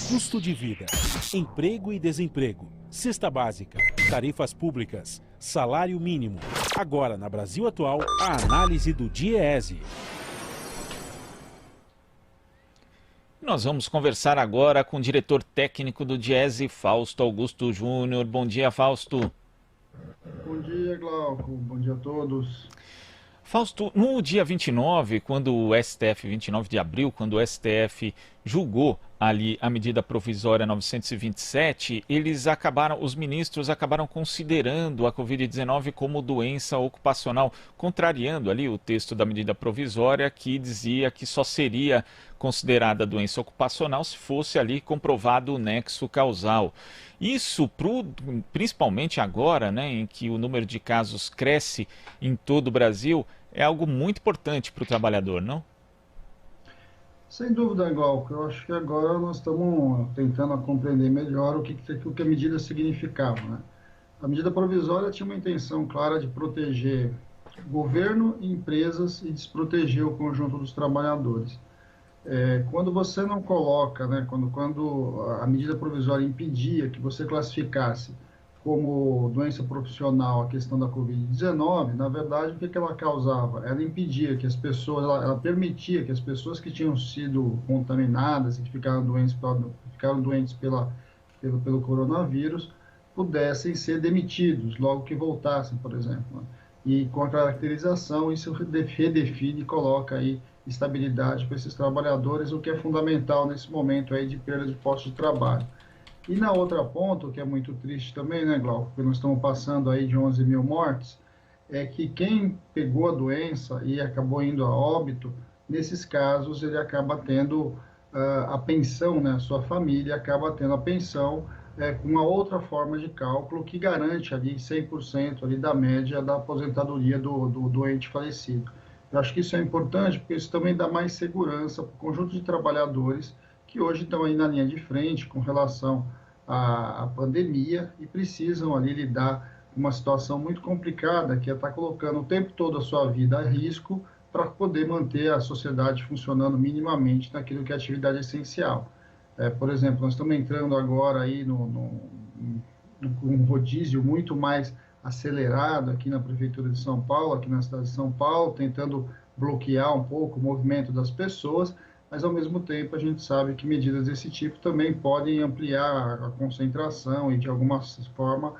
Custo de vida, emprego e desemprego, cesta básica, tarifas públicas, salário mínimo. Agora, na Brasil Atual, a análise do DIEESE. Nós vamos conversar agora com o diretor técnico do DIEESE, Fausto Augusto Júnior. Bom dia, Fausto. Bom dia, Glauco. Bom dia a todos. Fausto, no dia 29, quando o STF, 29 de abril, quando o STF julgou ali a medida provisória 927, os ministros acabaram considerando a Covid-19 como doença ocupacional, contrariando ali o texto da medida provisória que dizia que só seria considerada doença ocupacional se fosse ali comprovado o nexo causal. Isso, principalmente agora, né, em que o número de casos cresce em todo o Brasil, é algo muito importante para o trabalhador, não? Sem dúvida, Glauco. Eu acho que agora nós estamos tentando compreender melhor o que a medida significava, né? A medida provisória tinha uma intenção clara de proteger governo e empresas e desproteger o conjunto dos trabalhadores. Quando você não coloca, né, quando a medida provisória impedia que você classificasse como doença profissional a questão da Covid-19, na verdade, o que ela causava? Ela impedia que as pessoas, ela permitia que as pessoas que tinham sido contaminadas e que ficaram doentes pelo coronavírus pudessem ser demitidos logo que voltassem, por exemplo, né? E com a caracterização, isso redefine e coloca aí estabilidade para esses trabalhadores, o que é fundamental nesse momento aí de perda de postos de trabalho. E na outra ponta, que é muito triste também, né, Glauco, porque nós estamos passando aí de 11 mil mortes, é que quem pegou a doença e acabou indo a óbito, nesses casos ele acaba tendo a pensão, né, a sua família acaba tendo a pensão com uma outra forma de cálculo que garante ali 100% ali da média da aposentadoria do doente falecido. Eu acho que isso é importante porque isso também dá mais segurança para o conjunto de trabalhadores que hoje estão aí na linha de frente com relação à pandemia e precisam ali lidar com uma situação muito complicada, que é estar colocando o tempo todo a sua vida a risco para poder manter a sociedade funcionando minimamente naquilo que é atividade essencial. Por exemplo, nós estamos entrando agora aí num rodízio muito mais acelerado aqui na Prefeitura de São Paulo, aqui na cidade de São Paulo, tentando bloquear um pouco o movimento das pessoas, mas ao mesmo tempo a gente sabe que medidas desse tipo também podem ampliar a concentração e de alguma forma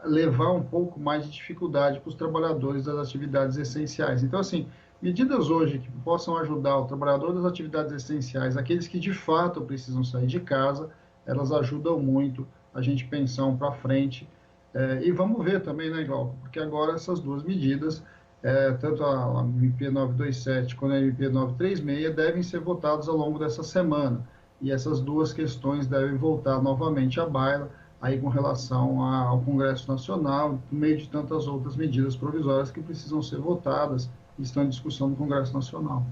levar um pouco mais de dificuldade para os trabalhadores das atividades essenciais. Então, assim, medidas hoje que possam ajudar o trabalhador das atividades essenciais, aqueles que de fato precisam sair de casa, elas ajudam muito a gente pensar para frente. E vamos ver também, né, Glauco, porque agora essas duas medidas, tanto a MP 927 quanto a MP 936, devem ser votadas ao longo dessa semana. E essas duas questões devem voltar novamente à baila, aí com relação ao Congresso Nacional, no meio de tantas outras medidas provisórias que precisam ser votadas e estão em discussão no Congresso Nacional.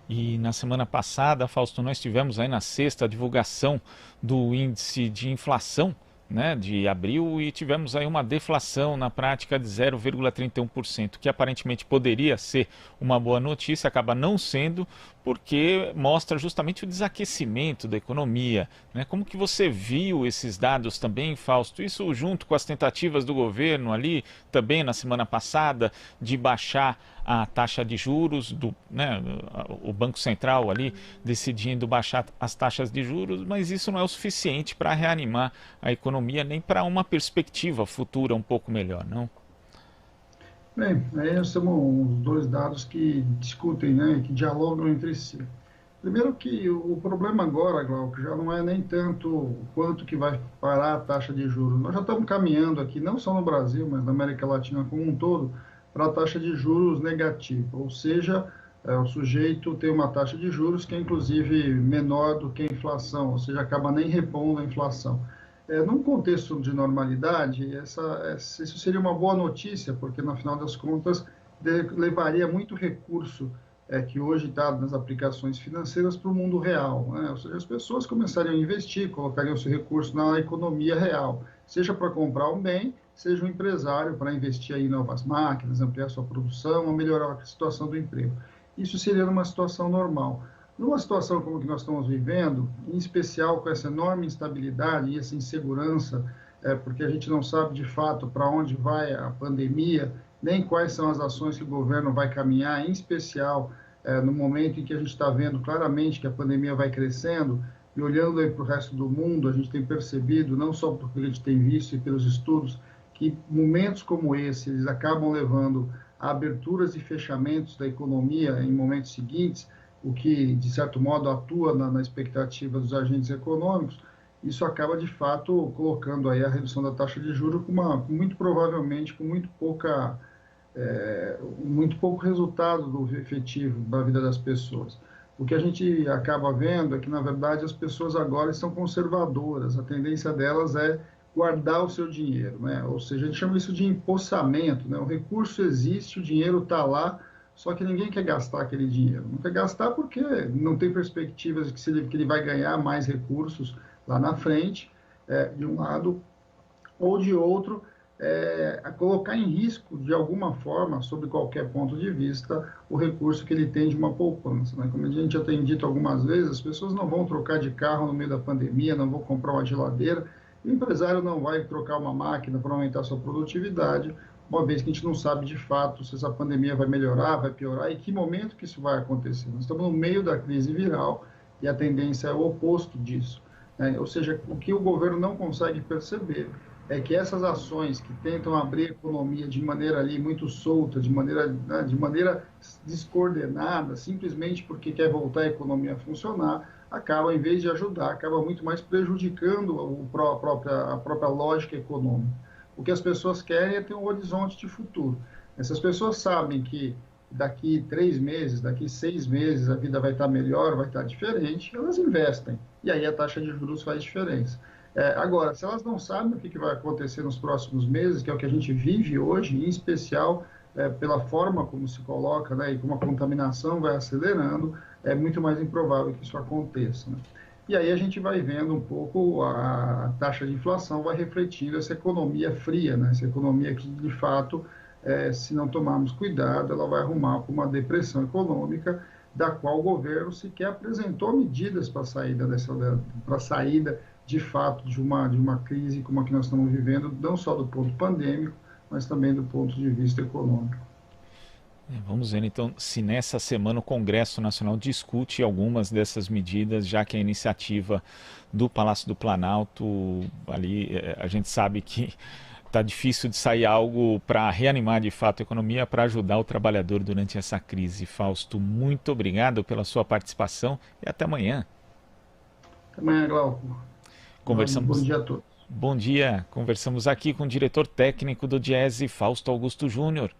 E na semana passada, Fausto, nós tivemos aí na sexta a divulgação do índice de inflação, né, de abril, e tivemos aí uma deflação na prática de 0,31%, que aparentemente poderia ser uma boa notícia, acaba não sendo, porque mostra justamente o desaquecimento da economia, né? Como que você viu esses dados também, Fausto? Isso junto com as tentativas do governo ali, também na semana passada, de baixar a taxa de juros, né, o Banco Central ali decidindo baixar as taxas de juros, mas isso não é o suficiente para reanimar a economia, nem para uma perspectiva futura um pouco melhor, não? Bem, aí nós temos dois dados que discutem, né, que dialogam entre si. Primeiro que o problema agora, Glauco, já não é nem tanto quanto que vai parar a taxa de juros. Nós já estamos caminhando aqui, não só no Brasil, mas na América Latina como um todo, para a taxa de juros negativa, ou seja, o sujeito tem uma taxa de juros que é inclusive menor do que a inflação, ou seja, acaba nem repondo a inflação. Num contexto de normalidade, isso seria uma boa notícia, porque, no final das contas, levaria muito recurso que hoje está nas aplicações financeiras para o mundo real, né? Ou seja, as pessoas começariam a investir, colocariam esse recurso na economia real, seja para comprar um bem, seja um empresário para investir em novas máquinas, ampliar sua produção ou melhorar a situação do emprego. Isso seria uma situação normal. Numa situação como a que nós estamos vivendo, em especial com essa enorme instabilidade e essa insegurança, porque a gente não sabe de fato para onde vai a pandemia, nem quais são as ações que o governo vai caminhar, em especial no momento em que a gente está vendo claramente que a pandemia vai crescendo, e olhando aí para o resto do mundo, a gente tem percebido, não só porque a gente tem visto e pelos estudos, que momentos como esse, eles acabam levando a aberturas e fechamentos da economia em momentos seguintes, o que, de certo modo, atua na expectativa dos agentes econômicos. Isso acaba, de fato, colocando aí a redução da taxa de juros muito provavelmente com muito pouco resultado do efetivo da vida das pessoas. O que a gente acaba vendo é que, na verdade, as pessoas agora estão conservadoras, a tendência delas é guardar o seu dinheiro, né? Ou seja, a gente chama isso de empossamento, né? O recurso existe, o dinheiro está lá, só que ninguém quer gastar aquele dinheiro. Não quer gastar porque não tem perspectivas de que ele vai ganhar mais recursos lá na frente, de um lado, ou de outro, a colocar em risco, de alguma forma, sob qualquer ponto de vista, o recurso que ele tem de uma poupança, né? Como a gente já tem dito algumas vezes, as pessoas não vão trocar de carro no meio da pandemia, não vão comprar uma geladeira, o empresário não vai trocar uma máquina para aumentar sua produtividade, uma vez que a gente não sabe de fato se essa pandemia vai melhorar, vai piorar e que momento que isso vai acontecer. Nós estamos no meio da crise viral e a tendência é o oposto disso, né? Ou seja, o que o governo não consegue perceber é que essas ações que tentam abrir a economia de maneira ali muito solta, de maneira descoordenada, simplesmente porque quer voltar a economia a funcionar, acaba, em vez de ajudar, acaba muito mais prejudicando a própria lógica econômica. O que as pessoas querem é ter um horizonte de futuro. Essas pessoas sabem que daqui 3 meses, daqui 6 meses, a vida vai estar melhor, vai estar diferente, elas investem. E aí a taxa de juros faz diferença. Agora, se elas não sabem o que vai acontecer nos próximos meses, que é o que a gente vive hoje, em especial pela forma como se coloca, né, e como a contaminação vai acelerando, é muito mais improvável que isso aconteça, né? E aí a gente vai vendo um pouco a taxa de inflação vai refletindo essa economia fria, né? Essa economia que, de fato, se não tomarmos cuidado, ela vai arrumar para uma depressão econômica, da qual o governo sequer apresentou medidas para a saída de fato de uma crise como a que nós estamos vivendo, não só do ponto pandêmico, mas também do ponto de vista econômico. Vamos ver então se nessa semana o Congresso Nacional discute algumas dessas medidas, já que a iniciativa do Palácio do Planalto, ali a gente sabe que está difícil de sair algo para reanimar de fato a economia, para ajudar o trabalhador durante essa crise. Fausto, muito obrigado pela sua participação e até amanhã. Até amanhã, Glauco. Conversamos... Bom dia a todos. Bom dia. Conversamos aqui com o diretor técnico do Diese, Fausto Augusto Júnior.